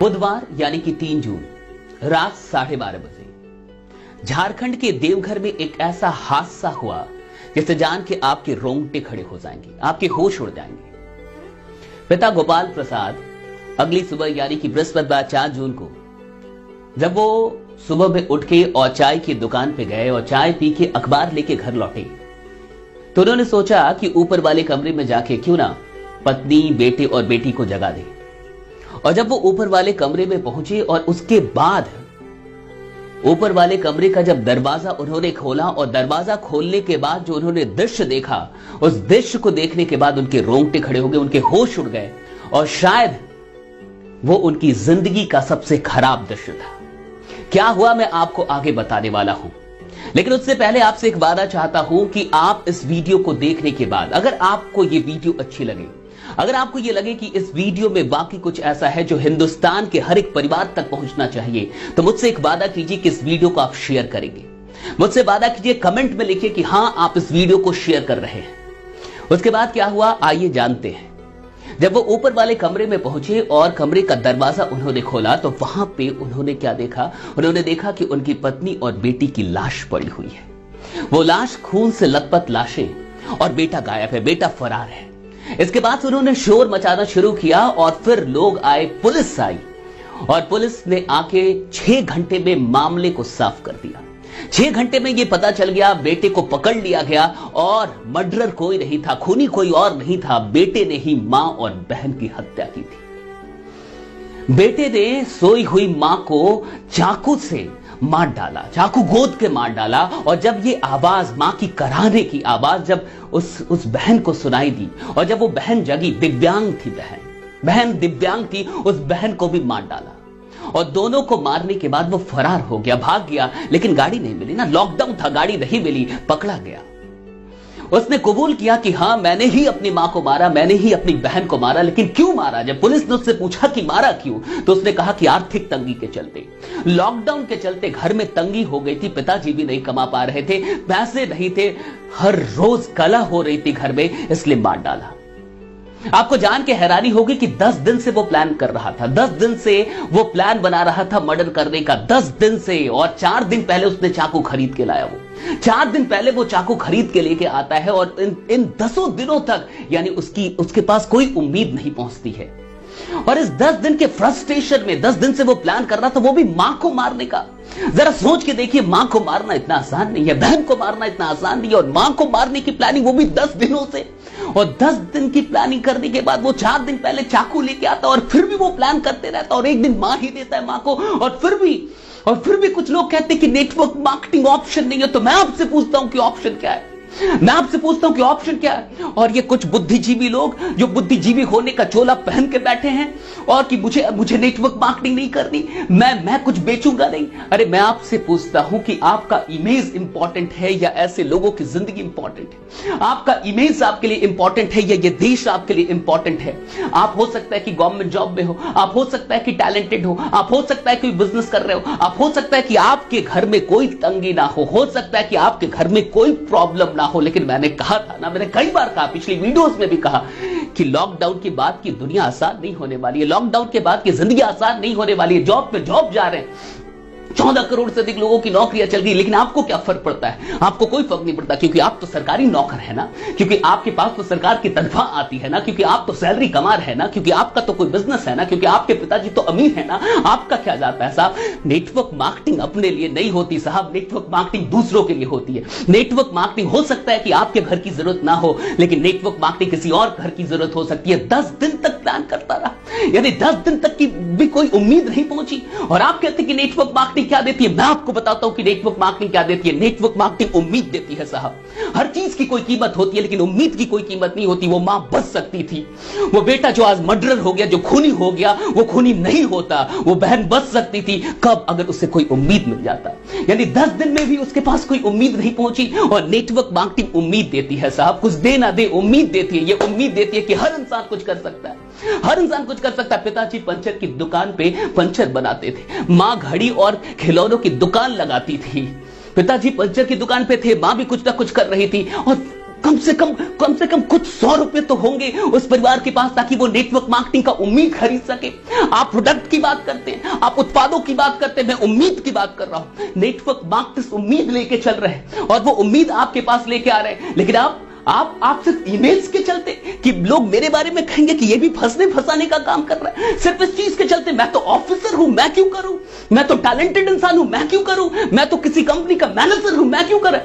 बुधवार यानी कि 3 जून रात 12:30 बजे झारखंड के देवघर में एक ऐसा हादसा हुआ जिसे जान के आपके रोंगटे खड़े हो जाएंगे, आपके होश उड़ जाएंगे। पिता गोपाल प्रसाद अगली सुबह यानी कि बृहस्पतिवार 4 जून को जब वो सुबह में उठ के और चाय की दुकान पे गए और चाय पी के अखबार लेके घर लौटे तो उन्होंने सोचा कि ऊपर वाले कमरे में जाके क्यों ना पत्नी, बेटे और बेटी को जगा दे। और जब वो ऊपर वाले कमरे में पहुंचे और उसके बाद ऊपर वाले कमरे का जब दरवाजा उन्होंने खोला और दरवाजा खोलने के बाद जो उन्होंने दृश्य देखा, उस दृश्य को देखने के बाद उनके रोंगटे खड़े हो गए, उनके होश उड़ गए और शायद वो उनकी जिंदगी का सबसे खराब दृश्य था। क्या हुआ मैं आपको आगे बताने वाला हूं, लेकिन उससे पहले आपसे एक वादा चाहता हूं कि आप इस वीडियो को देखने के बाद अगर आपको ये वीडियो अच्छी लगे, अगर आपको ये लगे कि इस वीडियो में वाकई कुछ ऐसा है जो हिंदुस्तान के हर एक परिवार तक पहुंचना चाहिए, तो मुझसे एक वादा कीजिए कि इस वीडियो को आप शेयर करेंगे। मुझसे वादा कीजिए, कमेंट में लिखिए कि हां आप इस वीडियो को शेयर कर रहे हैं। उसके बाद क्या हुआ आइए जानते हैं। जब वो ऊपर वाले कमरे में पहुंचे और कमरे का दरवाजा उन्होंने खोला तो वहां पे उन्होंने क्या देखा, उन्होंने देखा कि उनकी पत्नी और बेटी की लाश पड़ी हुई है। वो लाश खून से लथपथ लाशें और बेटा गायब है, बेटा फरार है। इसके बाद उन्होंने शोर मचाना शुरू किया और फिर लोग आए, पुलिस आई और पुलिस ने आके 6 घंटे में मामले को साफ कर दिया। 6 घंटे में यह पता चल गया, बेटे को पकड़ लिया गया और मर्डरर कोई नहीं था, खूनी कोई और नहीं था, बेटे ने ही मां और बहन की हत्या की थी। बेटे ने सोई हुई मां को चाकू से मार डाला, चाकू गोद के मार डाला और जब ये आवाज, मां की कराहने की आवाज जब उस बहन को सुनाई दी और जब वो बहन जगी, दिव्यांग थी बहन दिव्यांग थी, उस बहन को भी मार डाला और दोनों को मारने के बाद वो फरार हो गया, भाग गया, लेकिन गाड़ी नहीं मिली ना, लॉकडाउन था, गाड़ी नहीं मिली, पकड़ा गया। उसने कबूल किया कि हां मैंने ही अपनी मां को मारा, मैंने ही अपनी बहन को मारा, लेकिन क्यों मारा? जब पुलिस ने उससे पूछा कि मारा क्यों, तो उसने कहा कि आर्थिक तंगी के चलते, लॉकडाउन के चलते घर में तंगी हो गई थी, पिताजी भी नहीं कमा पा रहे थे, पैसे नहीं थे, हर रोज कलह हो रही थी घर में, इसलिए मार डाला। आपको जान के हैरानी होगी कि 10 दिन से वो प्लान कर रहा था, 10 दिन से वो प्लान बना रहा था मर्डर करने का, 10 दिन से। और 4 दिन पहले उसने चाकू खरीद के लाया। वो 4 दिन पहले वो चाकू खरीद के लेके आता है और इन 10 दिनों तक यानी उसके पास कोई उम्मीद नहीं पहुंचती है। और इस 10 दिन के फ्रस्ट्रेशन में 10 दिन से वो प्लान कर रहा था, वो भी मां को मारने का। जरा सोच के देखिए, मां को मारना इतना आसान नहीं है, बहन को मारना इतना आसान नहीं है, और मां को मारने की प्लानिंग वो भी 10 दिनों से। और 10 दिन की प्लानिंग करने के बाद वो 4 दिन पहले चाकू लेके आता और फिर भी वो प्लान करते रहता और एक दिन मार ही देता है मां को। और फिर भी कुछ लोग कहते हैं कि नेटवर्क मार्केटिंग ऑप्शन नहीं है। तो मैं आपसे पूछता हूं कि ऑप्शन क्या है? मैं आपसे पूछता हूं कि ऑप्शन क्या है? और ये कुछ बुद्धिजीवी लोग जो बुद्धिजीवी होने का चोला पहन के बैठे हैं और कि मुझे नेटवर्क मार्केटिंग नहीं करनी, मैं कुछ बेचूंगा नहीं। अरे मैं आपसे पूछता हूं कि आपका इमेज इंपॉर्टेंट है या ऐसे लोगों की जिंदगी इंपॉर्टेंट है? आपका इमेज आपके लिए इंपॉर्टेंट है या ये देश आपके लिए इंपॉर्टेंट है? आप हो सकता है कि गवर्नमेंट जॉब में हो, आप हो सकता है कि टैलेंटेड हो, आप हो सकता है कि बिजनेस कर रहे हो, आप हो सकता है कि आपके घर में कोई तंगी ना हो सकता है कि आपके घर में कोई प्रॉब्लम हो, लेकिन मैंने कहा था ना, मैंने कई बार कहा, पिछली वीडियोस में भी कहा कि लॉकडाउन के बाद की दुनिया आसान नहीं होने वाली है, लॉकडाउन के बाद की जिंदगी आसान नहीं होने वाली है। जॉब पे जॉब जा रहे हैं, 14 करोड़ से अधिक लोगों की नौकरियां चल गई, लेकिन आपको क्या फर्क पड़ता है? आपको कोई फर्क नहीं पड़ता, क्योंकि आप तो सरकारी नौकर है ना, क्योंकि आपके पास तो सरकार की तनख्वाह आती है ना, क्योंकि आप तो सैलरी कमा रहे हैं ना, क्योंकि आपका तो कोई बिजनेस है ना, क्योंकि आपके पिताजी तो अमीर है ना। आपका क्या जाता है साहब? नेटवर्क मार्केटिंग अपने लिए नहीं होती साहब, नेटवर्क मार्केटिंग दूसरों के लिए होती है। नेटवर्क मार्केटिंग हो सकता है कि आपके घर की जरूरत ना हो, लेकिन नेटवर्क मार्केटिंग किसी और घर की जरूरत हो सकती है। 10 दिन तक प्लान करता रहा, यानी 10 दिन तक की भी कोई उम्मीद नहीं पहुंची, और आप कहते हैं कि नेटवर्क मार्केटिंग क्या देती है? मैं आपको बताता हूं कि नेटवर्क मार्केटिंग क्या देती है। नेटवर्क मार्केटिंग उम्मीद देती है साहब। हर चीज की कोई कीमत होती है, लेकिन उम्मीद की कोई कीमत नहीं होती। वो मां बच सकती थी, वो बेटा जो आज मर्डरर हो गया, जो खूनी हो गया, वो खूनी नहीं होता। वो बहन बच सकती थी, कब? अगर उससे कोई उम्मीद मिल जाता। यानी 10 दिन में भी उसके पास कोई उम्मीद नहीं पहुंची, और नेटवर्क मार्केटिंग उम्मीद देती है साहब, कुछ दे ना दे उम्मीद देती है। ये उम्मीद देती है कि हर इंसान कुछ कर सकता है, हर इंसान कुछ कर सकता है। पिताजी पंचर की दुकान पे पंचर बनाते थे, मां घड़ी और खिलौनों की दुकान लगाती थी। पिताजी पंचर की दुकान पे थे, मां भी कुछ ना कुछ कर रही थी, और कम से कम कुछ 100 रुपए तो होंगे उस परिवार के पास, ताकि वो नेटवर्क मार्केटिंग का उम्मीद खरीद सके। आप प्रोडक्ट की बात करते हैं, आप उत्पादों की बात करते हैं, मैं उम्मीद की बात कर रहा हूं। नेटवर्क मार्केटर्स उम्मीद लेके चल रहे हैं और वो उम्मीद आपके पास लेके आ रहे हैं, लेकिन आप सिर्फ इमेज के चलते कि लोग मेरे बारे में कहेंगे कि ये भी फंसने फंसाने का काम कर रहा है, सिर्फ इस चीज के चलते मैं तो ऑफिसर हूं, मैं क्यों करूं, मैं तो टैलेंटेड इंसान हूं, मैं क्यों करूं, मैं तो किसी कंपनी का मैनेजर हूं, मैं क्यों करूं।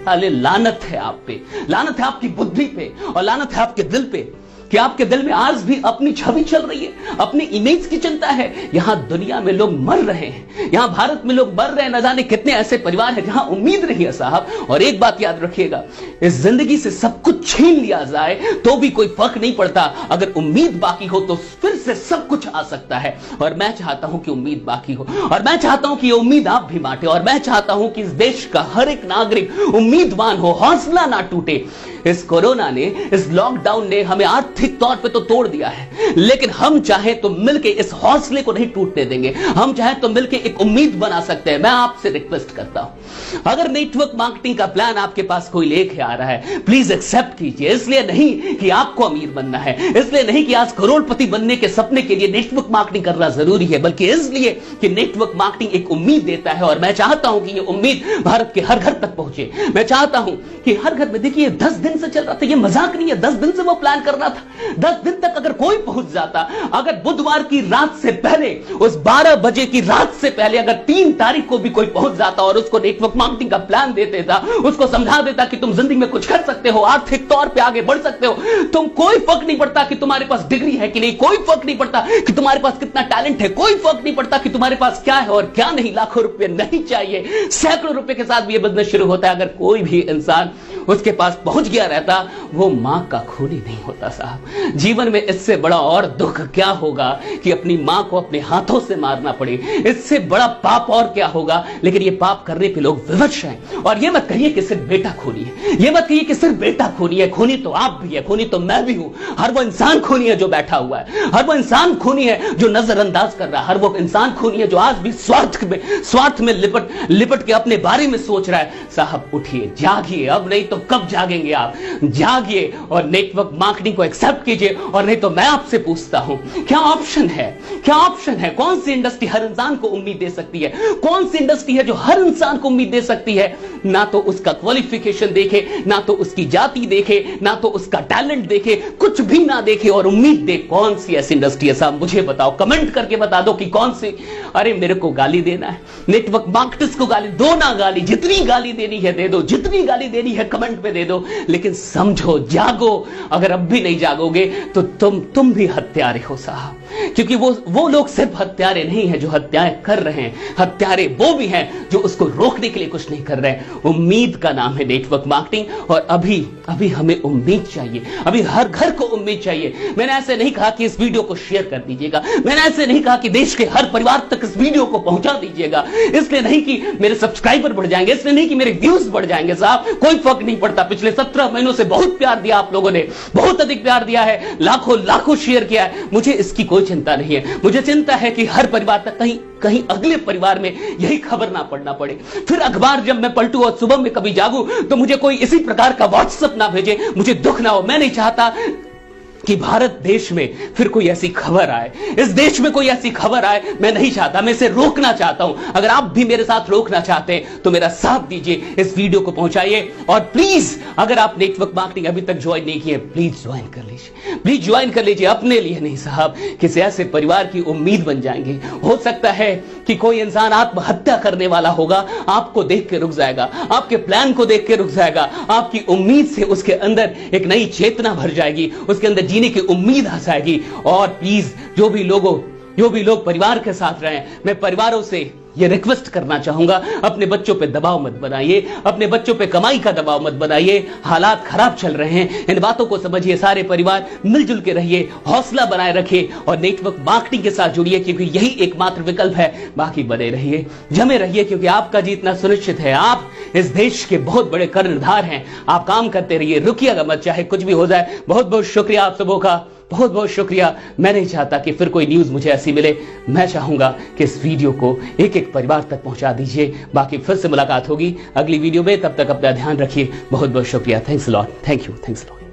अरे लानत है आप पे, लानत है आपकी बुद्धि पे और लानत है आपके दिल पे कि आपके दिल में आज भी अपनी छवि चल रही है, अपनी इमेज की चिंता है। यहां दुनिया में लोग मर रहे हैं, यहां भारत में लोग मर रहे हैं, न जाने कितने ऐसे परिवार हैं जहां उम्मीद नहीं है साहब। और एक बात याद रखिएगा, इस जिंदगी से सब कुछ छीन लिया जाए तो भी कोई फर्क नहीं पड़ता, अगर उम्मीद बाकी हो तो फिर से सब कुछ आ सकता है। और मैं चाहता हूं कि उम्मीद बाकी हो, और मैं चाहता हूं कि ये उम्मीद आप भी बांटे, और मैं चाहता हूं कि इस देश का हर एक नागरिक उम्मीदवान हो, हौसला ना टूटे। इस कोरोना ने, इस लॉकडाउन ने हमें आर्थिक तौर पे तो तोड़ दिया है, लेकिन हम चाहे तो मिलके इस हौसले को नहीं टूटने देंगे, हम चाहे तो मिलके एक उम्मीद बना सकते हैं। मैं आपसे रिक्वेस्ट करता हूं, अगर नेटवर्क मार्केटिंग का प्लान आपके पास कोई लेके आ रहा है, प्लीज एक्सेप्ट कीजिए। इसलिए नहीं कि आपको अमीर बनना है, इसलिए नहीं कि आज करोड़पति बनने के सपने के लिए नेटवर्क मार्केटिंग करना जरूरी है, बल्कि इसलिए कि नेटवर्क मार्केटिंग एक उम्मीद देता है। और मैं चाहता हूं कि यह उम्मीद भारत के हर घर तक पहुंचे। मैं चाहता हूं कि हर घर में, देखिए 10 दिन से चल रहा था, ये मजाक नहीं है, 10 दिन से वो प्लान कर रहा था। 10 दिन तक अगर कोई पहुंच जाता, अगर बुधवार की रात से पहले, उस 12 बजे की रात से पहले अगर 3 तारीख को भी कोई पहुंच जाता और उसको नेटवर्क मार्केटिंग का प्लान दे देता, उसको समझा देता कि तुम जिंदगी में कुछ कर सकते हो, आर्थिक तौर पे आगे बढ़ सकते हो, तुम कोई फर्क नहीं पड़ता कि तुम्हारे पास डिग्री है कि नहीं, कोई फर्क नहीं पड़ता कि तुम्हारे पास कितना टैलेंट है, कोई फर्क नहीं पड़ता कि तुम्हारे पास क्या है और क्या नहीं, लाखों रुपए नहीं चाहिए, सैकड़ों रुपए के साथ भी ये बिजनेस शुरू होता है। अगर कोई भी इंसान उसके पास पहुंच गया रहता, वो मां का खून ही नहीं होता साहब। जीवन में इससे बड़ा और दुख क्या होगा कि अपनी मां को अपने हाथों से मारना पड़े, इससे बड़ा पाप और क्या होगा। लेकिन ये पाप करने पे लोग विवश हैं। और ये मत कहिए कि सिर्फ बेटा खूनी है, ये मत कहिए कि सिर्फ बेटा खूनी है, खूनी तो आप भी है, खूनी तो मैं भी हूं। हर वो इंसान खूनी है जो बैठा हुआ है, हर वो इंसान खूनी है जो नजरअंदाज कर रहा है, हर वो इंसान खूनी है जो आज भी स्वार्थ में लिपट के अपने बारे में सोच रहा है। साहब उठिए, जागिए, अब नहीं तो कब जागेंगे आप, जागिए और नेटवर्क मार्केटिंग को एक्सेप्ट कीजिए। और नहीं तो मैं आपसे पूछता हूं, क्या ऑप्शन है, क्या ऑप्शन है, कौन सी इंडस्ट्री हर इंसान को उम्मीद दे सकती है, कौन सी इंडस्ट्री है जो हर इंसान को उम्मीद दे सकती है। ना तो उसका क्वालिफिकेशन देखे, ना तो उसकी जाति देखे, ना तो उसका टैलेंट देखे, कुछ भी ना देखे और उम्मीद दे। कौन सी ऐसी इंडस्ट्री है साहब, मुझे बताओ, कमेंट करके बता दो कि कौन सी। अरे मेरे को गाली देना है, नेटवर्क मार्केटर्स को गाली दो ना, गाली जितनी गाली देनी है दे दो, जितनी गाली देनी है कमेंट पे दे दो, लेकिन समझो, जागो। अगर अब भी नहीं जागोगे तो तुम भी हत्यारे हो साहब, क्योंकि वो लोग सिर्फ हत्यारे नहीं है जो हत्याएं कर रहे हैं, हत्यारे वो भी हैं जो उसको रोकने के लिए कुछ नहीं कर रहे। उम्मीद का नाम है नेटवर्क मार्केटिंग, और अभी हमें उम्मीद चाहिए, अभी हर घर को उम्मीद चाहिए। मैंने ऐसे नहीं कहा कि इस वीडियो को शेयर कर दीजिएगा, मैंने ऐसे नहीं कहा कि देश के हर परिवार तक इस वीडियो को पहुंचा दीजिएगा, इसलिए नहीं कि मेरे सब्सक्राइबर बढ़ जाएंगे, इसलिए नहीं कि मेरे व्यूज बढ़ जाएंगे साहब, कोई फर्क नहीं पड़ता। पिछले 17 महीनों से बहुत प्यार दिया आप लोगों ने, बहुत अधिक प्यार दिया है, लाखों शेयर किया है, मुझे इसकी कोई चिंता नहीं है। मुझे चिंता है कि हर परिवार तक कहीं अगले परिवार में यही खबर ना पढ़ना पड़े, फिर अखबार जब मैं पलटू और सुबह में कभी जागूं तो मुझे कोई इसी प्रकार का व्हाट्सएप ना भेजे, मुझे दुख ना हो। मैं नहीं चाहता कि भारत देश में फिर कोई ऐसी खबर आए, इस देश में कोई ऐसी खबर आए, मैं नहीं चाहता, मैं इसे रोकना चाहता हूं। अगर आप भी मेरे साथ रोकना चाहते हैं तो मेरा साथ दीजिए, इस वीडियो को पहुंचाइए। और प्लीज अगर आप नेटवर्क मार्केटिंग अभी तक ज्वाइन नहीं किए, प्लीज ज्वाइन कर लीजिए, प्लीज ज्वाइन कर लीजिए। अपने लिए नहीं साहब, किसी ऐसे परिवार की उम्मीद बन जाएंगे। हो सकता है कि कोई इंसान आत्महत्या करने वाला होगा, आपको देख के रुक जाएगा, आपके प्लान को देख के रुक जाएगा, आपकी उम्मीद से उसके अंदर एक नई चेतना भर जाएगी, उसके अंदर जीने की उम्मीद आ जाएगी। और प्लीज जो भी लोग परिवार के साथ रहे, मैं परिवारों से ये रिक्वेस्ट करना चाहूंगा, अपने बच्चों पे दबाव मत बनाइए, अपने बच्चों पे कमाई का दबाव मत बनाइए। हालात खराब चल रहे हैं, इन बातों को समझिए, सारे परिवार मिलजुल के रहिए, हौसला बनाए रखिए और नेटवर्क मार्केटिंग के साथ जुड़िए, क्योंकि यही एकमात्र विकल्प है। बाकी बने रहिए, जमे रहिए, क्योंकि आपका जीतना सुनिश्चित है। आप इस देश के बहुत बड़े कर्णधार हैं। आप काम करते रहिए, रुकिएगा मत, चाहे कुछ भी हो जाए। बहुत बहुत शुक्रिया आप सबों का। बहुत बहुत शुक्रिया। मैं नहीं चाहता कि फिर कोई न्यूज मुझे ऐसी मिले। मैं चाहूंगा कि इस वीडियो को एक एक परिवार तक पहुंचा दीजिए। बाकी फिर से मुलाकात होगी अगली वीडियो में, तब तक अपना ध्यान रखिए। बहुत बहुत शुक्रिया। Thanks lot. Thank you.